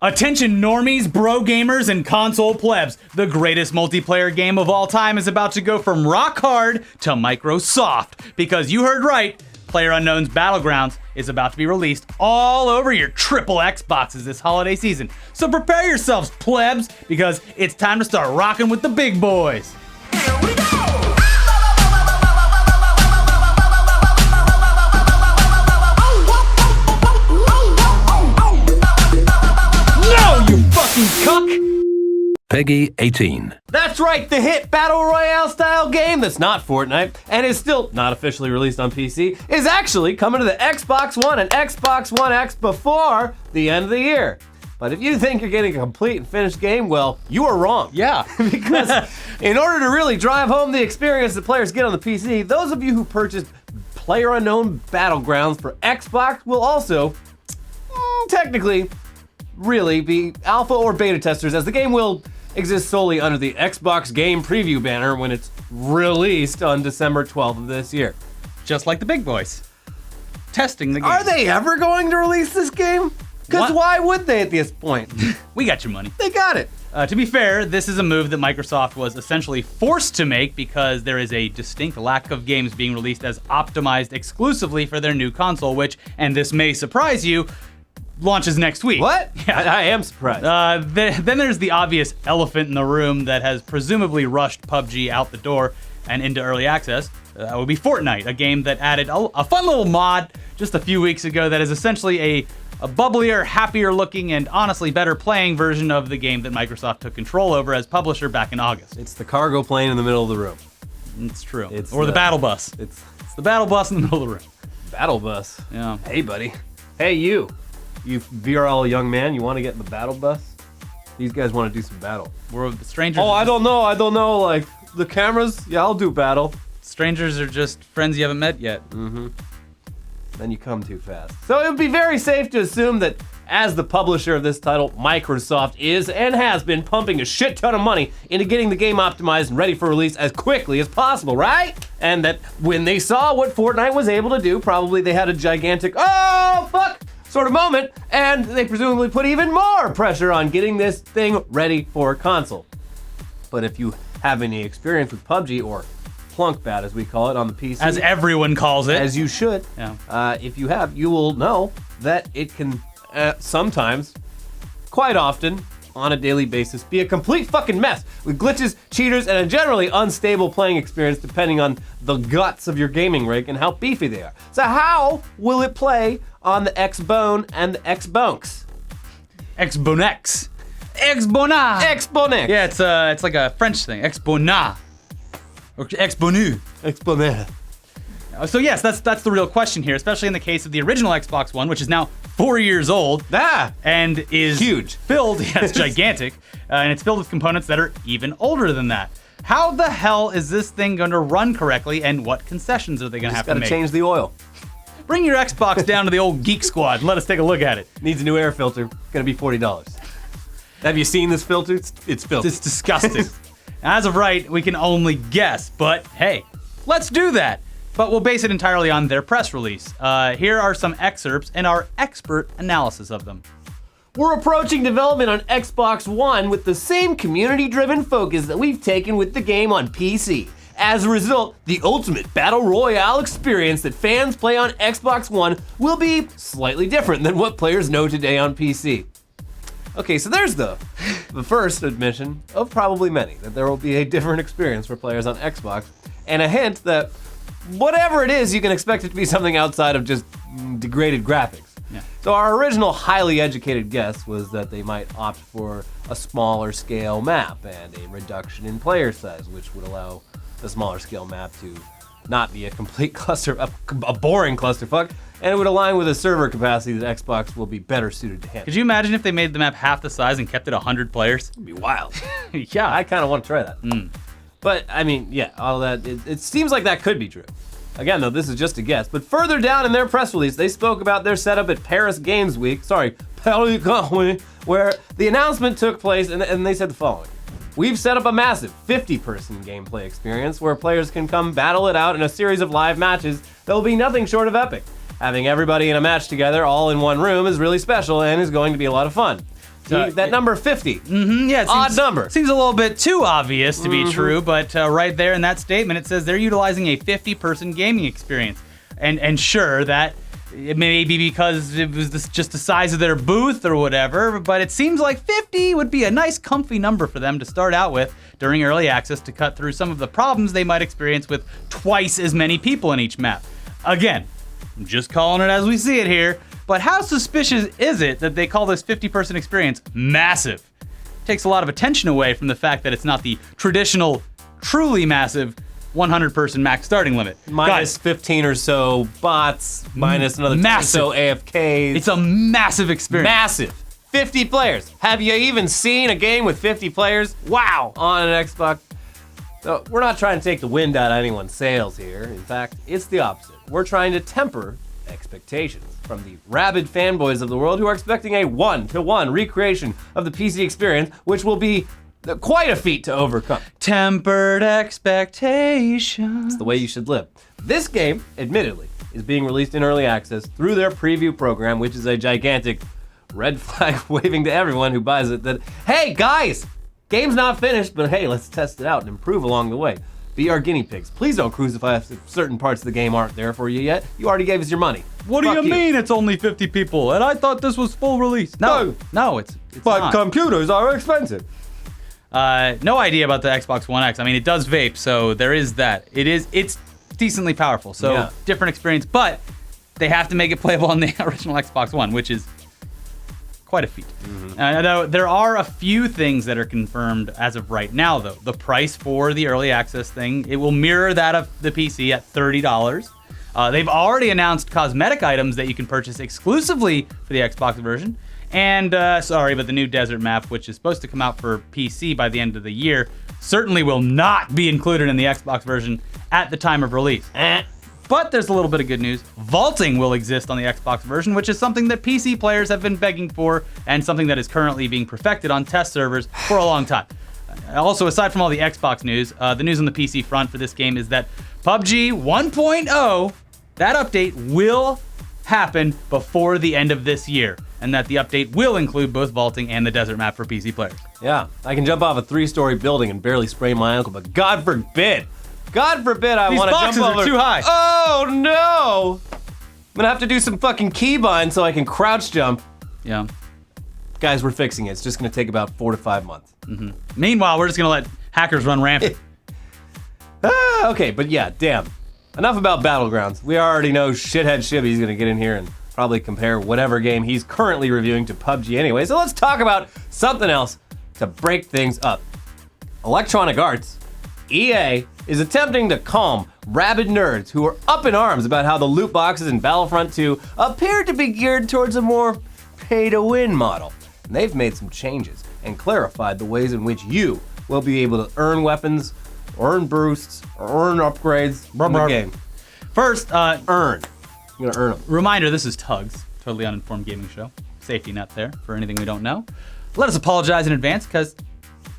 Attention normies, bro gamers, and console plebs. The greatest multiplayer game of all time is about to go from rock hard to Microsoft. Because you heard right, PlayerUnknown's Battlegrounds is about to be released all over your triple Xboxes this holiday season. So prepare yourselves, plebs, because it's time to start rocking with the big boys. Here we go! No, you fucking cuck! Peggy 18. That's right, the hit Battle Royale style game that's not Fortnite and is still not officially released on PC is actually coming to the Xbox One and Xbox One X before the end of the year. But if you think you're getting a complete and finished game, well, you are wrong. Yeah. Because in order to really drive home the experience that players get on the PC, those of you who purchased PlayerUnknown Battlegrounds for Xbox will also, technically, really be alpha or beta testers, as the game will exist solely under the Xbox Game Preview banner when it's released on December 12th of this year. Just like the big boys. Testing the game. Are they ever going to release this game? Because What? why would they at this point? We got your money. They got it. To be fair, this is a move that Microsoft was essentially forced to make because there is a distinct lack of games being released as optimized exclusively for their new console, which, and this may surprise you, launches next week. What? Yeah. I am surprised. Then there's the obvious elephant in the room that has presumably rushed PUBG out the door and into early access. That would be Fortnite, a game that added a fun little mod just a few weeks ago that is essentially a bubblier, happier looking, and honestly better playing version of the game that Microsoft took control over as publisher back in August. It's the cargo plane in the middle of the room. It's true. It's or the battle bus. It's It's the battle bus in the middle of the room. battle bus. Yeah. Hey, buddy. Hey, you VRL young man, you want to get in the battle bus? These guys want to do some battle. We're strangers. Oh, I don't know. Like, the cameras? Yeah, I'll do battle. Strangers are just friends you haven't met yet. Then you come too fast. So it would be very safe to assume that as the publisher of this title, Microsoft is and has been pumping a shit ton of money into getting the game optimized and ready for release as quickly as possible, right? And that when they saw what Fortnite was able to do, probably they had a gigantic, oh, fuck, sort of moment, and they presumably put even more pressure on getting this thing ready for console. But if you have any experience with PUBG, or Plunkbat as we call it on the PC, As everyone calls it. as you should, Yeah. if you have, you will know that it can sometimes, quite often, on a daily basis, be a complete fucking mess with glitches, cheaters, and a generally unstable playing experience depending on the guts of your gaming rig and how beefy they are. So how will it play on the Xbone and the Xbonks? Xbonex. Xbona. Xbonex. Yeah, it's like a French thing. Xbona. Or Xbonu. Xbonex. So yes, that's the real question here, especially in the case of the original Xbox One, which is now 4 years old. And is Huge. Filled, yeah, it's gigantic, and it's filled with components that are even older than that. How the hell is this thing going to run correctly, and what concessions are they going to have to Gotta make? change the oil. Bring your Xbox down to the old Geek Squad and let us take a look at it. Needs a new air filter. Gonna be $40. Have you seen this filter? It's filthy. It's disgusting. As of right, we can only guess, but hey, let's do that. But we'll base it entirely on their press release. Here are some excerpts and our expert analysis of them. We're approaching development on Xbox One with the same community-driven focus that we've taken with the game on PC. As a result, the ultimate battle royale experience that fans play on Xbox One will be slightly different than what players know today on PC. Okay, so there's the first admission of probably many, that there will be a different experience for players on Xbox, and a hint that whatever it is, you can expect it to be something outside of just degraded graphics. Yeah. So our original highly educated guess was that they might opt for a smaller scale map and a reduction in player size, which would allow the smaller scale map to not be a complete cluster, a boring clusterfuck, and it would align with a server capacity that Xbox will be better suited to handle. Could you imagine if they made the map half the size and kept it 100 players? It'd be wild. Yeah. I kind of want to try that. But I mean, yeah, all that, it seems like that could be true. Again, though, this is just a guess. But further down in their press release, they spoke about their setup at Paris Games Week, where the announcement took place, and they said the following. We've set up a massive 50-person gameplay experience where players can come battle it out in a series of live matches that will be nothing short of epic. Having everybody in a match together all in one room is really special and is going to be a lot of fun. That number 50. Yeah, it Odd seems, number. Seems a little bit too obvious to be true, but right there in that statement, it says they're utilizing a 50-person gaming experience. And sure, that it may be because it was just the size of their booth or whatever, but it seems like 50 would be a nice, comfy number for them to start out with during early access to cut through some of the problems they might experience with twice as many people in each map. Again, I'm just calling it as we see it here. But how suspicious is it that they call this 50-person experience massive? Takes a lot of attention away from the fact that it's not the traditional, truly massive 100-person max starting limit. Minus Guys, 15 or so bots, minus another 10 or so AFKs. it's a massive experience. massive. 50 players. Have you even seen a game with 50 players? Wow. On an Xbox. So we're not trying to take the wind out of anyone's sails here. In fact, it's the opposite. We're trying to temper expectations from the rabid fanboys of the world who are expecting a one-to-one recreation of the PC experience, which will be quite a feat to overcome. Tempered expectations. It's the way you should live. This game, admittedly, is being released in early access through their preview program, which is a gigantic red flag waving to everyone who buys it that, hey guys, game's not finished, but hey, let's test it out and improve along the way. Be our guinea pigs. Please don't crucify us if certain parts of the game aren't there for you yet. You already gave us your money. What do Fuck you mean it's only 50 people? And I thought this was full release. No, it's not. Computers are expensive. No idea about the Xbox One X. I mean, it does vape, so there is that. It's decently powerful, so Yeah. different experience, but they have to make it playable on the original Xbox One, which is quite a feat. Though there are a few things that are confirmed as of right now, though. The price for the early access thing, it will mirror that of the PC at $30. They've already announced cosmetic items that you can purchase exclusively for the Xbox version. And, but the new desert map, which is supposed to come out for PC by the end of the year, certainly will not be included in the Xbox version at the time of release. But there's a little bit of good news. Vaulting will exist on the Xbox version, which is something that PC players have been begging for and something that is currently being perfected on test servers for a long time. Also, aside from all the Xbox news, the news on the PC front for this game is that PUBG 1.0, that update will happen before the end of this year, and that the update will include both vaulting and the desert map for PC players. Yeah, I can jump off a 3-story building and barely sprain my ankle, but God forbid I These want to jump boxes over. are too high. Oh no! I'm gonna have to do some fucking keybind so I can crouch jump. Yeah. Guys, we're fixing it. It's just gonna take about 4 to 5 months. Meanwhile, we're just gonna let hackers run rampant. Okay, but yeah, damn. Enough about Battlegrounds. We already know shithead Shibby's gonna get in here and probably compare whatever game he's currently reviewing to PUBG anyway. So let's talk about something else to break things up. Electronic Arts, EA, is attempting to calm rabid nerds who are up in arms about how the loot boxes in Battlefront 2 appear to be geared towards a more pay-to-win model. And they've made some changes and clarified the ways in which you will be able to earn weapons, earn boosts, or earn upgrades in the game. First, Earn. You're gonna earn them. reminder, this is T.U.G.S, totally uninformed gaming show. Safety net there for anything we don't know. Let us apologize in advance because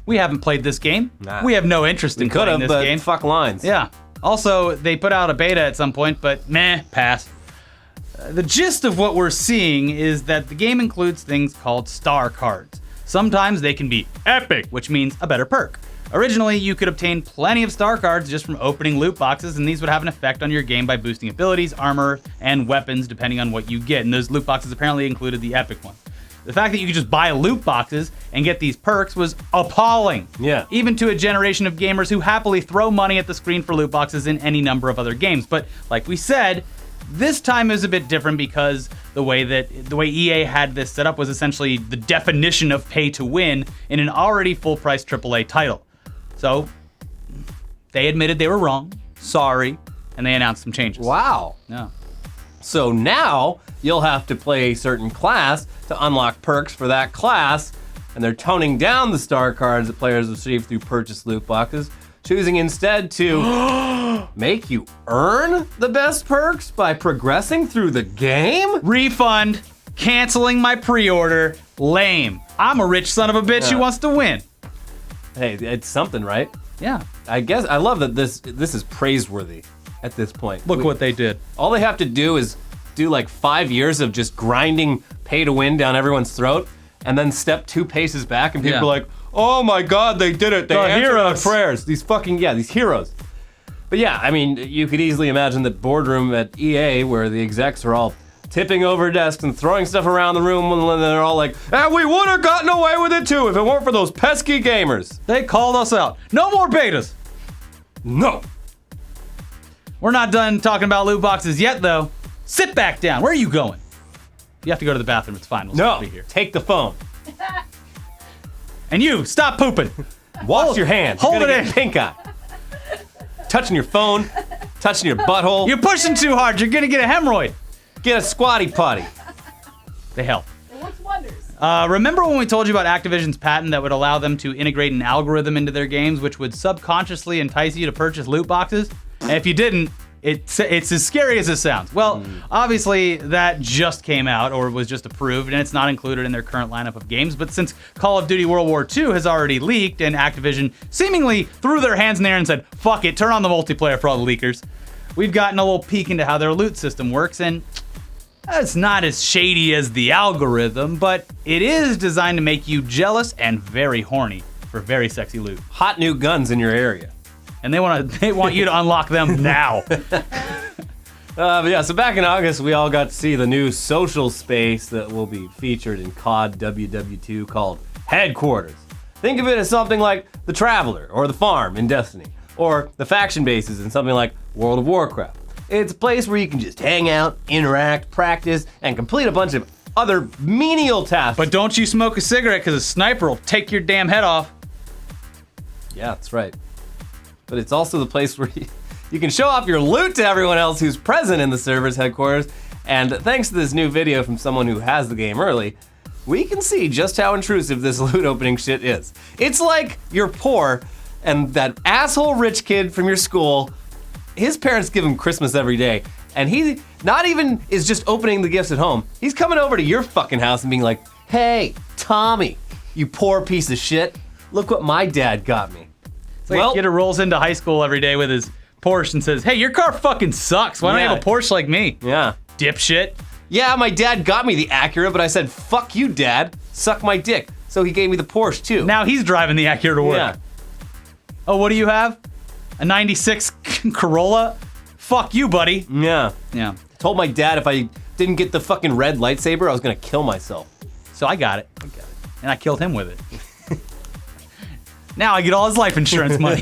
we haven't played this game. Nah. We have no interest in Could playing have, this but game. fuck lines. Yeah. Also, they put out a beta at some point, but meh, pass. The gist of what we're seeing is that the game includes things called star cards. Sometimes they can be epic, which means a better perk. Originally, you could obtain plenty of star cards just from opening loot boxes, and these would have an effect on your game by boosting abilities, armor, and weapons depending on what you get. And those loot boxes apparently included the epic ones. The fact that you could just buy loot boxes and get these perks was appalling. Yeah. Even to a generation of gamers who happily throw money at the screen for loot boxes in any number of other games. But like we said, this time is a bit different because the way EA had this set up was essentially the definition of pay to win in an already full-price AAA title. So they admitted they were wrong, sorry, and they announced some changes. Wow. Yeah. So now you'll have to play a certain class to unlock perks for that class, and they're toning down the star cards that players receive through purchased loot boxes, choosing instead to make you earn the best perks by progressing through the game? Refund, canceling my pre-order, lame. I'm a rich son of a bitch who wants to win. Hey, it's something, right? Yeah. I guess I love that this is praiseworthy at this point. Look what they did. All they have to do is do like 5 years of just grinding pay to win down everyone's throat, and then step 2 paces back, and people Yeah. are like, "Oh my God, they did it! They answered our heroes. prayers." These heroes. But yeah, I mean, you could easily imagine that boardroom at EA where the execs are all tipping over desks and throwing stuff around the room, and they're all like, "And we would have gotten away with it too if it weren't for those pesky gamers." They called us out. No more betas. No. We're not done talking about loot boxes yet, though. Sit back down. Where are you going? You have to go to the bathroom. It's fine. We'll No. still be here. Take the phone. And you, stop pooping. Wash your hands. hold You're gonna it get in. pink eye. Touching your phone. Touching your butthole. You're pushing too hard. You're gonna get a hemorrhoid. Get a squatty potty. They help. It works wonders. Remember when we told you about Activision's patent that would allow them to integrate an algorithm into their games which would subconsciously entice you to purchase loot boxes? And if you didn't, it's as scary as it sounds. Well, obviously that just came out or was just approved and it's not included in their current lineup of games. But since Call of Duty World War II has already leaked and Activision seemingly threw their hands in the air and said, fuck it, turn on the multiplayer for all the leakers, we've gotten a little peek into how their loot system works, and it's not as shady as the algorithm, but it is designed to make you jealous and very horny for very sexy loot. Hot new guns in your area. And they want you to unlock them now. But yeah, so back in August, we all got to see the new social space that will be featured in COD WW2 called Headquarters. Think of it as something like the Traveler or the Farm in Destiny, or the faction bases in something like World of Warcraft. It's a place where you can just hang out, interact, practice, and complete a bunch of other menial tasks. But don't you smoke a cigarette because a sniper will take your damn head off. Yeah, that's right. But it's also the place where you can show off your loot to everyone else who's present in the server's headquarters. And thanks to this new video from someone who has the game early, we can see just how intrusive this loot opening shit is. It's like you're poor and that asshole rich kid from your school, his parents give him Christmas every day, and he not even is just opening the gifts at home. He's coming over to your fucking house and being like, "Hey, Tommy, you poor piece of shit, look what my dad got me." It's like a kid who rolls into high school every day with his Porsche and says, "Hey, your car fucking sucks. Why don't you have a Porsche like me?" Yeah. Dipshit. Yeah, my dad got me the Acura, but I said, "Fuck you, Dad. Suck my dick." So he gave me the Porsche too. Now he's driving the Acura to work. Yeah. Oh, what do you have? A 96 Corolla? Fuck you, buddy. Yeah. Yeah. Told my dad if I didn't get the fucking red lightsaber, I was gonna kill myself. So I got it. And I killed him with it. Now I get all his life insurance money.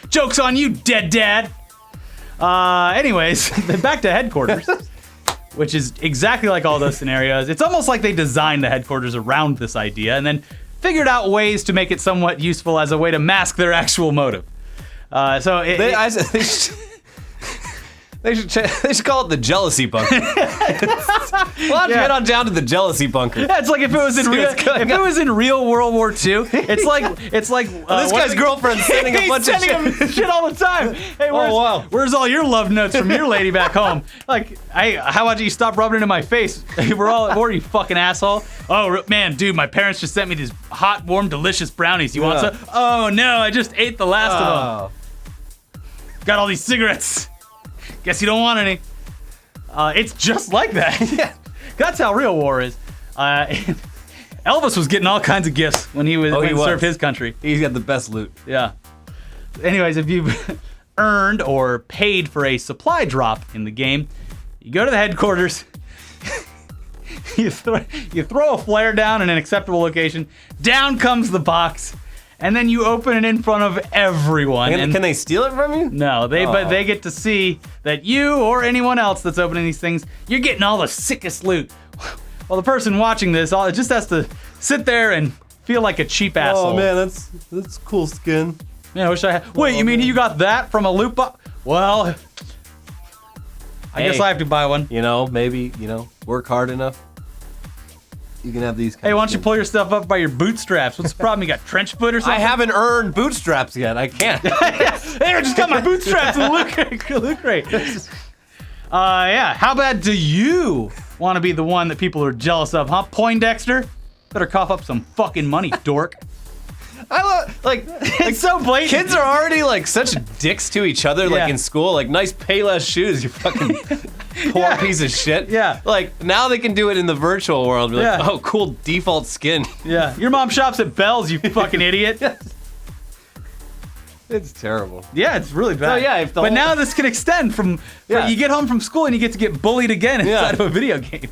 Joke's on you, dead dad. Anyways, back to headquarters, which is exactly like all those scenarios. It's almost like they designed the headquarters around this idea and then figured out ways to make it somewhat useful as a way to mask their actual motive. They should call it the jealousy bunker. Why don't you head on down to the jealousy bunker? Yeah, it's like if it was in real World War II. It's like This guy's girlfriend's sending a bunch of shit. him shit all the time. Hey, where's all your love notes from your lady back home? Like, hey, how about you stop rubbing it in my face? We're all at war, you fucking asshole. Oh man, dude, my parents just sent me these hot, warm, delicious brownies. You want some? Oh no, I just ate the last of them. Got all these cigarettes. Guess you don't want any. It's just like that. Yeah. That's how real war is. Elvis was getting all kinds of gifts when he served his country. He's got the best loot. Yeah. Anyways, if you've earned or paid for a supply drop in the game, you go to the headquarters, you throw a flare down in an acceptable location, down comes the box, and then you open it in front of everyone. Can they steal it from you? No, but they get to see that you or anyone else that's opening these things, you're getting all the sickest loot. Well, the person watching this just has to sit there and feel like a cheap asshole. Oh man, that's cool skin. Yeah, I wish I had. Wait, you mean you got that from a loot box? Well, I guess I have to buy one. Maybe work hard enough. You can have these. Hey, why don't you pull your stuff up by your bootstraps? What's the problem? You got trench foot or something? I haven't earned bootstraps yet. I can't. Hey, I just got my bootstraps in the loot crate. Yeah. How bad do you want to be the one that people are jealous of, huh? Poindexter? Better cough up some fucking money, dork. I love It's so blatant. Kids are already like such dicks to each other, like in school. Like nice Payless shoes. You fucking poor piece of shit. Yeah. Like, now they can do it in the virtual world. Be like, Yeah. oh, cool default skin. Yeah. Your mom shops at Bell's, you fucking idiot. It's terrible. Yeah, it's really bad. So, yeah, if the but whole- now this can extend from Yeah. you get home from school and you get to get bullied again inside of a video game.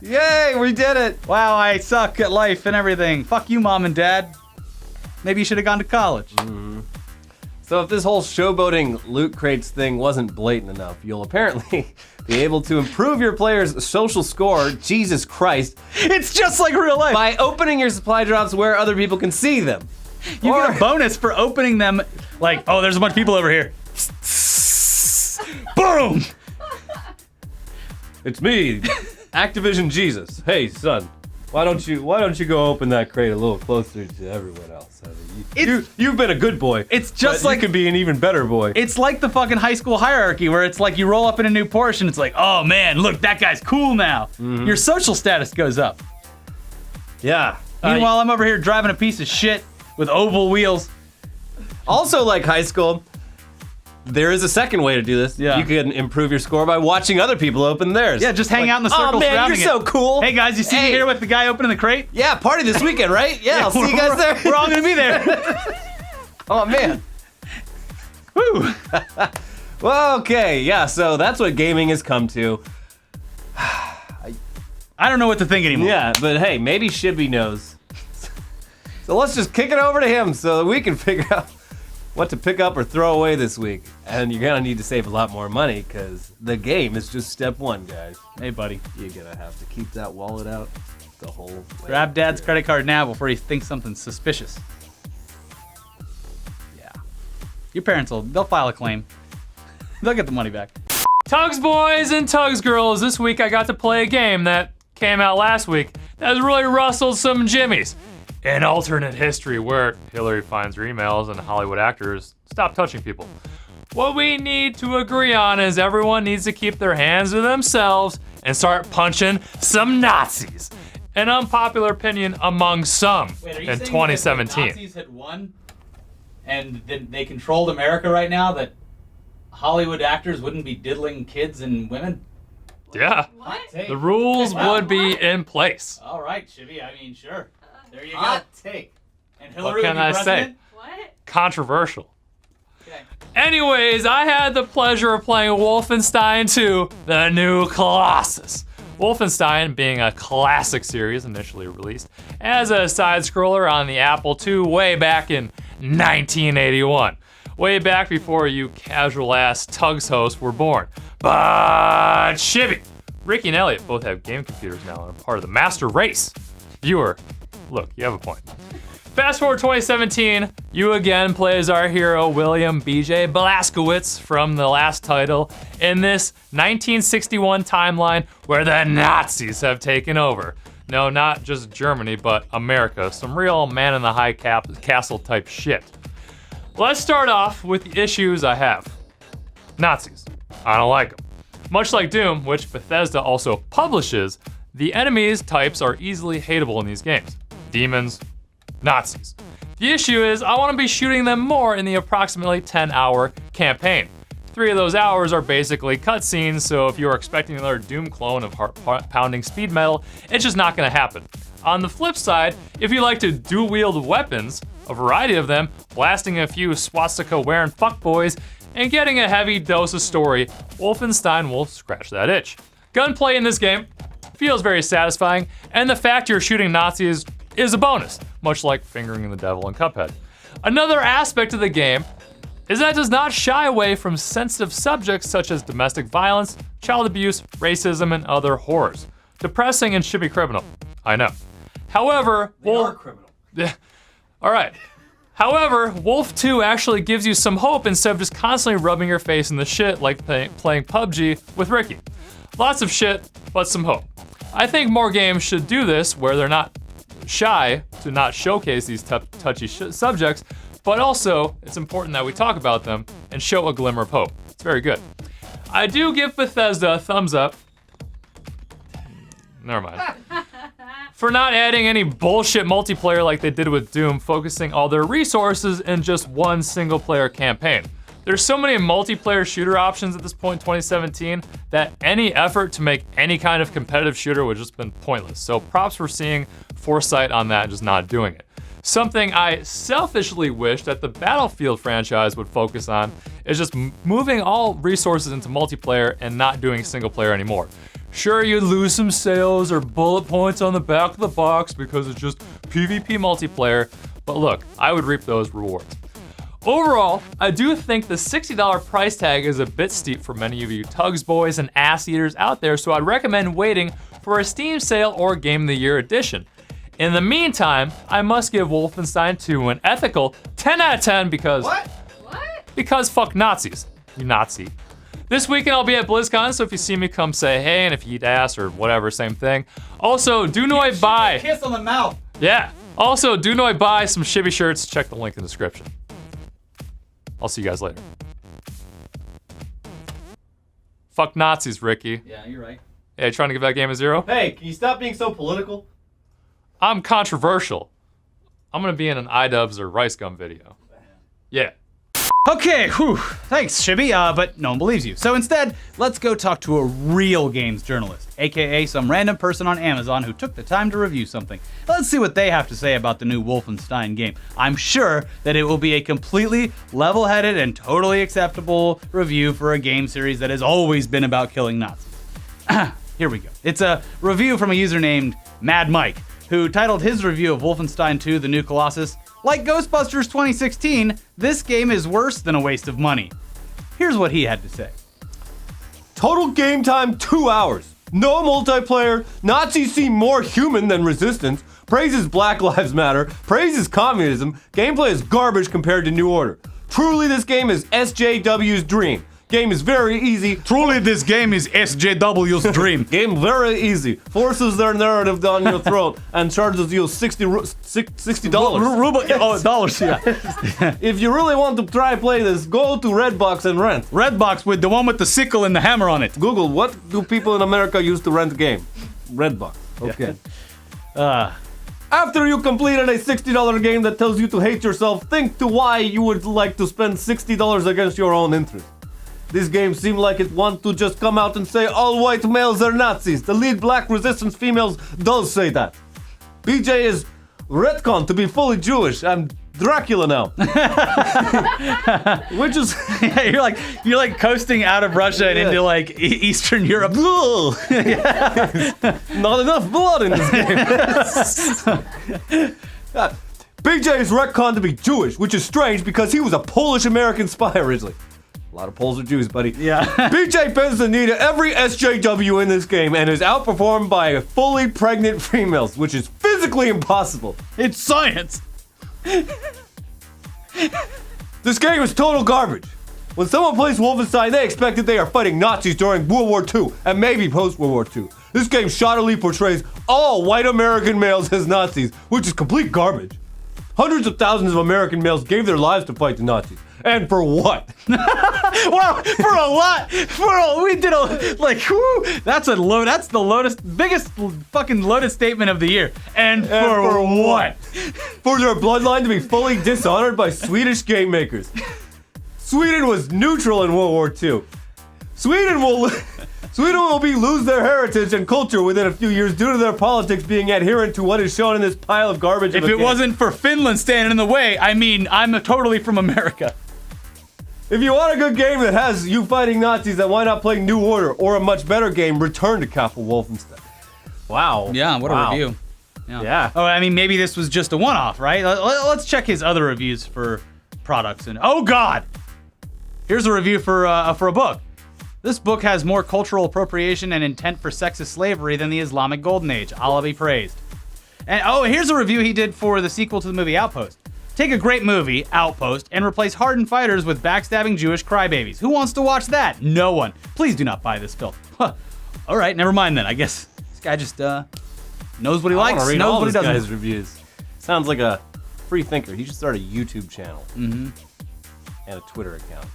Yay, we did it. Wow, I suck at life and everything. Fuck you, mom and dad. Maybe you should have gone to college. So if this whole showboating loot crates thing wasn't blatant enough, you'll apparently be able to improve your player's social score, Jesus Christ, It's just like real life. by opening your supply drops where other people can see them. You get a bonus for opening them like, oh, there's a bunch of people over here. Boom! It's me, Activision Jesus. Hey, son, why don't you go open that crate a little closer to everyone else? I mean, you've been a good boy. It's just but like you could be an even better boy. It's like the fucking high school hierarchy where it's like you roll up in a new Porsche and it's like, oh man, look, that guy's cool now. Your social status goes up. Yeah. Meanwhile, I'm over here driving a piece of shit with oval wheels. Also, like high school, there is a second way to do this. Yeah. You can improve your score by watching other people open theirs. Yeah, just hang out in the circle Oh man, surrounding you're so it. cool. Hey guys, you see me Hey. here with the guy opening the crate? Yeah, party this weekend, right? Yeah, I'll see you guys there. We're all gonna be there. Oh man. Woo! Well, okay, yeah, so that's what gaming has come to. I don't know what to think anymore. Yeah, but hey, maybe Shibby knows. So let's just kick it over to him so that we can figure out what to pick up or throw away this week. And you're gonna need to save a lot more money because the game is just step one, guys. Hey buddy, You're gonna have to keep that wallet out the whole way. grab dad's credit card now before he thinks something's suspicious. Yeah. Your parents they'll file a claim. They'll get the money back. Tugs boys and Tugs girls, this week I got to play a game that came out last week that has really rustled some jimmies. An alternate history where Hillary finds her emails and Hollywood actors stop touching people. What we need to agree on is everyone needs to keep their hands to themselves and start punching some Nazis. An unpopular opinion among some in 2017. Nazis had won and then they controlled America right now, that Hollywood actors wouldn't be diddling kids and women? Yeah, What? the rules would be in place. All right, Shibby, I mean, sure. There you Hot go. Take. And What Hillary can would be I say? president? What? Controversial. Okay. Anyways, I had the pleasure of playing Wolfenstein 2 The New Colossus. Wolfenstein being a classic series initially released as a side-scroller on the Apple II way back in 1981. Way back before you casual-ass Tugs hosts were born. But Shibby, Ricky and Elliot both have game computers now and are part of the master race. Viewer, look, you have a point. Fast forward 2017, you again play as our hero William B.J. Blazkowicz from the last title in this 1961 timeline where the Nazis have taken over. No, not just Germany, but America. Some real man in the high castle type shit. Let's start off with the issues I have. Nazis. I don't like them. Much like Doom, which Bethesda also publishes, the enemies types are easily hateable in these games. Demons, Nazis. The issue is I want to be shooting them more in the approximately 10-hour campaign. 3 of those hours are basically cutscenes, so if you're expecting another Doom clone of heart-pounding speed metal, it's just not going to happen. On the flip side, if you like to dual-wield weapons, a variety of them, blasting a few swastika-wearing fuckboys, and getting a heavy dose of story, Wolfenstein will scratch that itch. Gunplay in this game feels very satisfying, and the fact you're shooting Nazis is a bonus, much like fingering the devil in Cuphead. Another aspect of the game is that it does not shy away from sensitive subjects such as domestic violence, child abuse, racism, and other horrors. Depressing and should be criminal, I know. However, criminal. Yeah. All right. However, Wolf 2 actually gives you some hope instead of just constantly rubbing your face in the shit like playing PLEBG with Ricky. Lots of shit, but some hope. I think more games should do this where they're not shy to not showcase these touchy subjects, but also it's important that we talk about them and show a glimmer of hope. It's very good. I do give Bethesda a thumbs up. Never mind. For not adding any bullshit multiplayer like they did with Doom, focusing all their resources in just one single player campaign. There's so many multiplayer shooter options at this point in 2017 that any effort to make any kind of competitive shooter would just been pointless. So props for seeing foresight on that and just not doing it. Something I selfishly wish that the Battlefield franchise would focus on is just moving all resources into multiplayer and not doing single player anymore. Sure, you'd lose some sales or bullet points on the back of the box because it's just PvP multiplayer, but look, I would reap those rewards. Overall, I do think the $60 price tag is a bit steep for many of you T.U.G.S boys and ass eaters out there, so I'd recommend waiting for a Steam sale or Game of the Year edition. In the meantime, I must give Wolfenstein 2 an ethical 10 out of 10 because... What? Because fuck Nazis, you Nazi. This weekend I'll be at BlizzCon, so if you see me, come say hey, and if you eat ass or whatever, same thing. Also, do noi buy... Kiss on the mouth. Yeah. Also, do noi buy some shibby shirts, check the link in the description. I'll see you guys later. Fuck Nazis, Ricky. Yeah, you're right. Hey, trying to give that game a 0? Hey, can you stop being so political? I'm controversial. I'm gonna be in an iDubbbz or Rice Gum video. Yeah. Okay, whew. Thanks, Shibby, but no one believes you. So instead, let's go talk to a real games journalist, aka some random person on Amazon who took the time to review something. Let's see what they have to say about the new Wolfenstein game. I'm sure that it will be a completely level-headed and totally acceptable review for a game series that has always been about killing Nazis. Here we go. It's a review from a user named Mad Mike, who titled his review of Wolfenstein 2 The New Colossus, "Like Ghostbusters 2016, this game is worse than a waste of money." Here's what he had to say. Total game time 2 hours. No multiplayer. Nazis seem more human than resistance. Praises Black Lives Matter. Praises communism. Gameplay is garbage compared to New Order. Truly, this game is SJW's dream. Game is very easy. Truly, this game is SJW's dream. Game very easy. Forces their narrative down your throat and charges you $60. Dollars, yeah. If you really want to try play this, go to Redbox and rent. Redbox with the one with the sickle and the hammer on it. Google, what do people in America use to rent a game? Redbox. Okay. After you completed a $60 game that tells you to hate yourself, think to why you would like to spend $60 against your own interest. This game seemed like it want to just come out and say all white males are Nazis. The lead black resistance females does say that. BJ is retcon to be fully Jewish. I'm Dracula now. Which is you're like coasting out of Russia and into like Eastern Europe. not enough blood in this game. BJ is retcon to be Jewish, which is strange because he was a Polish American spy originally. A lot of Poles are Jews, buddy. Yeah. BJ bends the knee to every SJW in this game and is outperformed by fully pregnant females, which is physically impossible. It's science. This game is total garbage. When someone plays Wolfenstein, they expect that they are fighting Nazis during World War II and maybe post-World War II. This game shoddily portrays all white American males as Nazis, which is complete garbage. Hundreds of thousands of American males gave their lives to fight the Nazis. And for what? Well, for a lot. We did a, like, whoo, that's the biggest fucking loaded statement of the year. And for what? For their bloodline to be fully dishonored by Swedish game makers. Sweden was neutral in World War II. Sweden will lose their heritage and culture within a few years due to their politics being adherent to what is shown in this pile of garbage. If it wasn't for Finland standing in the way, I mean, I'm totally from America. If you want a good game that has you fighting Nazis, then why not play New Order or a much better game, Return to Castle Wolfenstein? Wow. Yeah, what a review. Yeah. Oh, I mean, maybe this was just a one-off, right? Let's check his other reviews for products. And oh God, here's a review for a book. This book has more cultural appropriation and intent for sexist slavery than the Islamic Golden Age. Allah be praised. And oh, here's a review he did for the sequel to the movie Outpost. Take a great movie, Outpost, and replace hardened fighters with backstabbing Jewish crybabies. Who wants to watch that? No one. Please do not buy this film. Huh. All right, never mind then. I guess this guy just knows what he likes, knows what he doesn't. Guy's reviews. Sounds like a free thinker. He should start a YouTube channel and a Twitter account.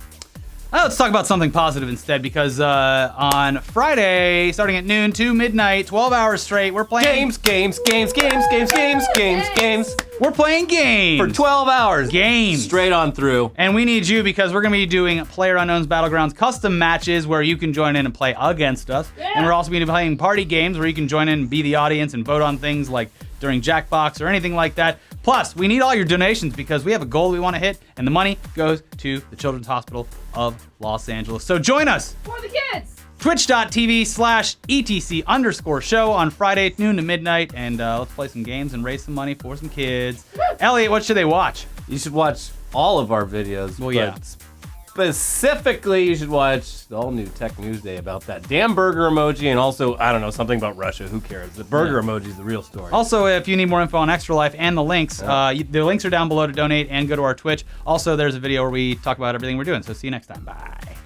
Let's talk about something positive instead, because on Friday, starting at noon to midnight, 12 hours straight, we're playing Games. We're playing games. For 12 hours. Games. Straight on through. And we need you because we're going to be doing PlayerUnknown's Battlegrounds custom matches where you can join in and play against us. Yeah. And we're also going to be playing party games where you can join in and be the audience and vote on things like during Jackbox or anything like that. Plus, we need all your donations because we have a goal we want to hit, and the money goes to the Children's Hospital of Los Angeles. So join us. For the kids. Twitch.tv/ETC_show on Friday, noon to midnight, and let's play some games and raise some money for some kids. Elliot, what should they watch? You should watch all of our videos. Well, yeah. But specifically, you should watch the all-new Tech News Day about that damn burger emoji, and also, I don't know, something about Russia. Who cares? The burger emoji is the real story. Also, if you need more info on Extra Life and the links, the links are down below to donate and go to our Twitch. Also, there's a video where we talk about everything we're doing, so see you next time. Bye.